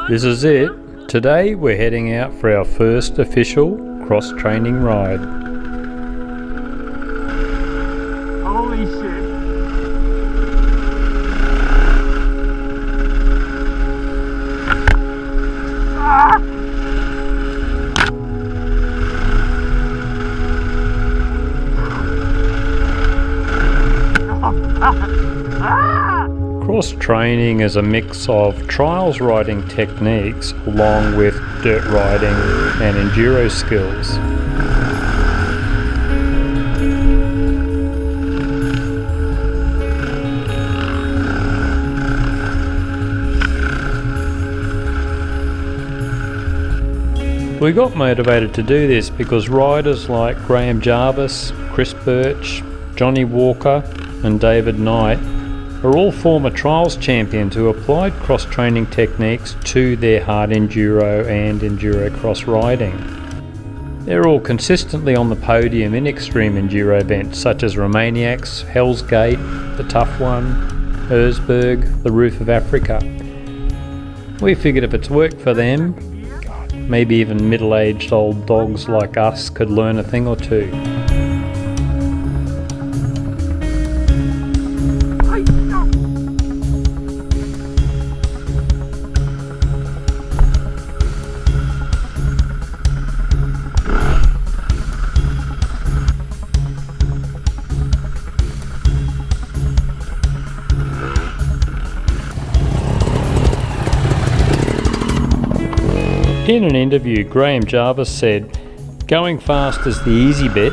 This is it. Today we're heading out for our first official cross-training ride. Holy shit. Ah! Cross-training is a mix of trials riding techniques along with dirt riding and enduro skills. We got motivated to do this because riders like Graham Jarvis, Chris Birch, Johnny Walker and David Knight are all former trials champions who applied cross-training techniques to their hard enduro and enduro cross riding. They're all consistently on the podium in extreme enduro events such as Romaniacs, Hell's Gate, The Tough One, Erzberg, the Roof of Africa. We figured if it's worked for them, maybe even middle-aged old dogs like us could learn a thing or two. In an interview, Graham Jarvis said, "Going fast is the easy bit.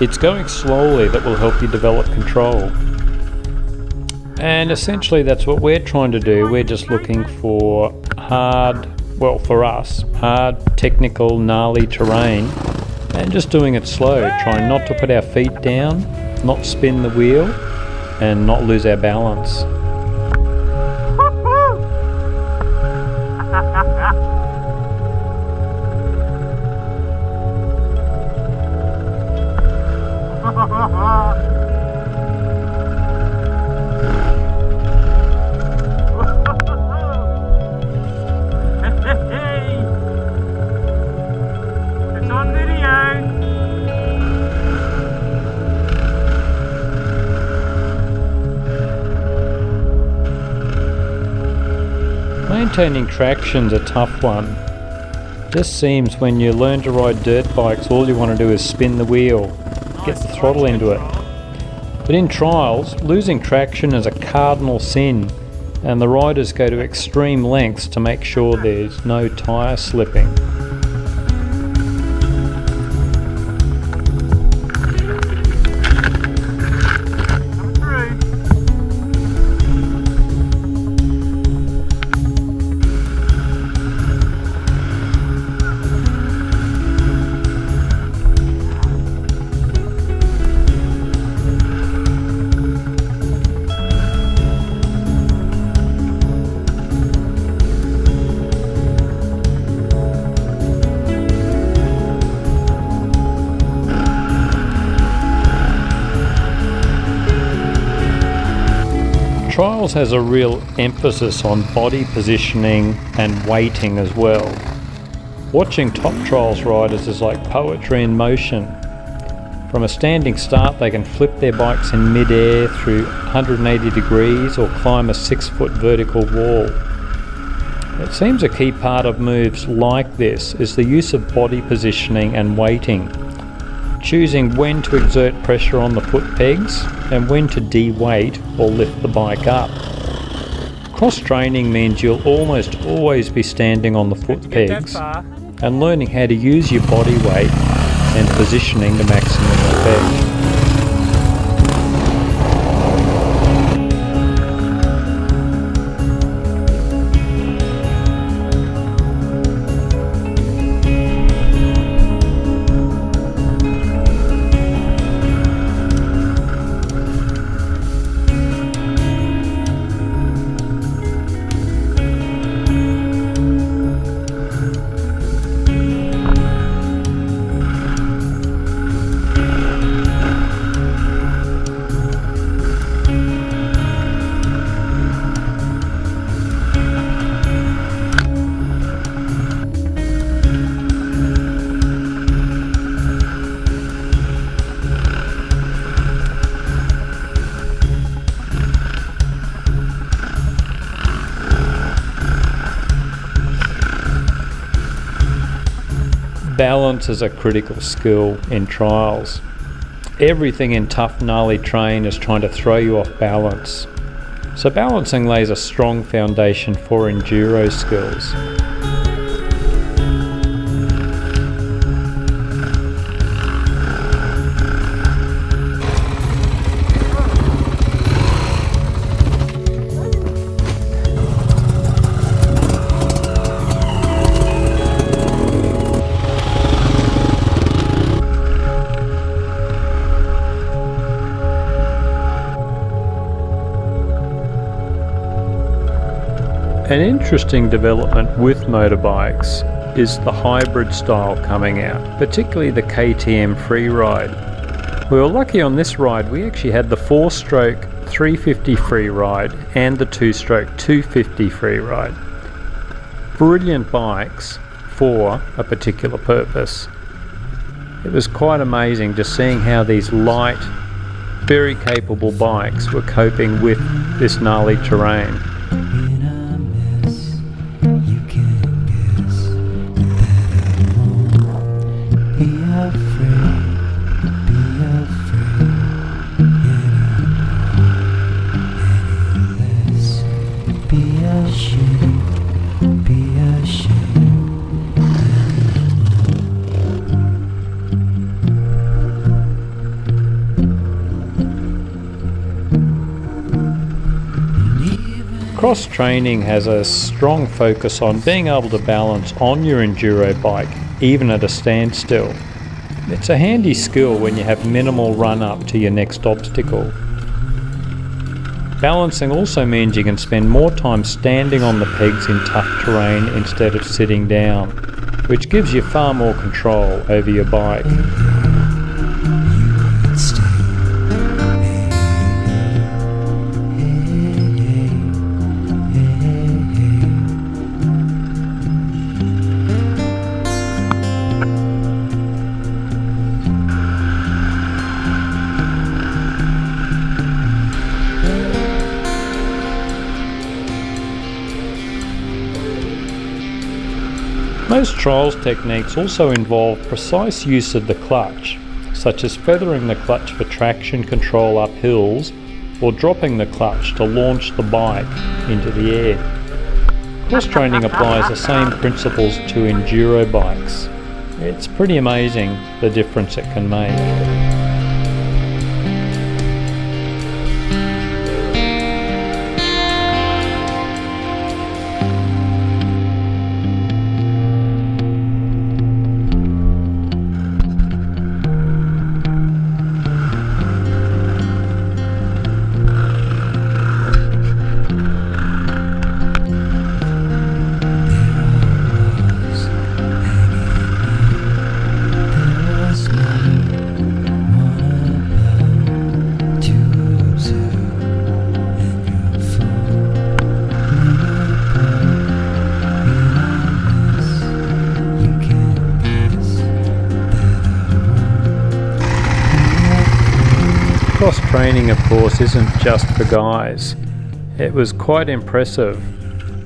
It's going slowly that will help you develop control." And essentially that's what we're trying to do. We're just looking for hard, well for us, hard, technical, gnarly terrain and just doing it slow, trying not to put our feet down, not spin the wheel and not lose our balance. It's on video. Maintaining traction's a tough one. Just seems when you learn to ride dirt bikes, all you want to do is spin the wheel, get the throttle into it. But in trials, losing traction is a cardinal sin, and the riders go to extreme lengths to make sure there's no tyre slipping. Trials has a real emphasis on body positioning and weighting as well. Watching top trials riders is like poetry in motion. From a standing start they can flip their bikes in mid-air through 180 degrees or climb a 6-foot vertical wall. It seems a key part of moves like this is the use of body positioning and weighting. Choosing when to exert pressure on the foot pegs and when to de-weight or lift the bike up. Cross-training means you'll almost always be standing on the foot pegs and learning how to use your body weight and positioning to maximum effect. Balance is a critical skill in trials. Everything in tough, gnarly terrain is trying to throw you off balance. So balancing lays a strong foundation for enduro skills. An interesting development with motorbikes is the hybrid style coming out, particularly the KTM Freeride. We were lucky on this ride, we actually had the 4-stroke 350 Freeride and the 2-stroke 250 Freeride. Brilliant bikes for a particular purpose. It was quite amazing just seeing how these light, very capable bikes were coping with this gnarly terrain. Cross training has a strong focus on being able to balance on your enduro bike, even at a standstill. It's a handy skill when you have minimal run up to your next obstacle. Balancing also means you can spend more time standing on the pegs in tough terrain instead of sitting down, which gives you far more control over your bike. Most trials techniques also involve precise use of the clutch, such as feathering the clutch for traction control up hills or dropping the clutch to launch the bike into the air. Cross training applies the same principles to enduro bikes. It's pretty amazing the difference it can make. Cross training, of course, isn't just for guys. It was quite impressive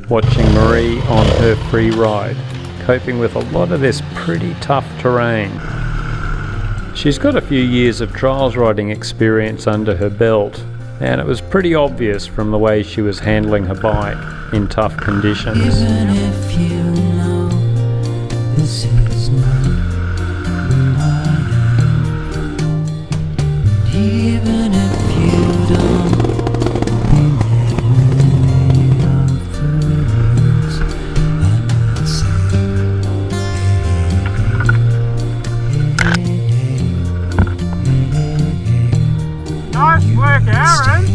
watching Marie on her free ride, coping with a lot of this pretty tough terrain. She's got a few years of trials riding experience under her belt, and it was pretty obvious from the way she was handling her bike in tough conditions. Even if you know this is not who I am, even if you don't believe many of the words I might say. Nice work, Aaron.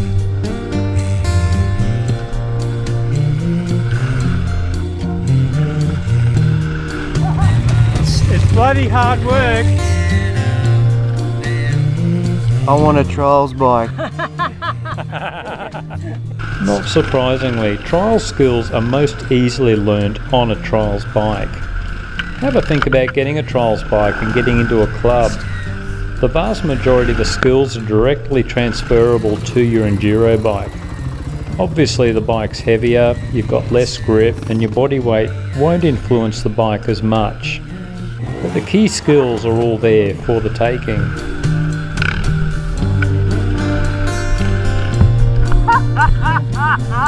It's bloody hard work. I want a trials bike. Not surprisingly, trial skills are most easily learned on a trials bike. Have a think about getting a trials bike and getting into a club. The vast majority of the skills are directly transferable to your enduro bike. Obviously the bike's heavier, you've got less grip, and your body weight won't influence the bike as much. But the key skills are all there for the taking. Ha ha ha!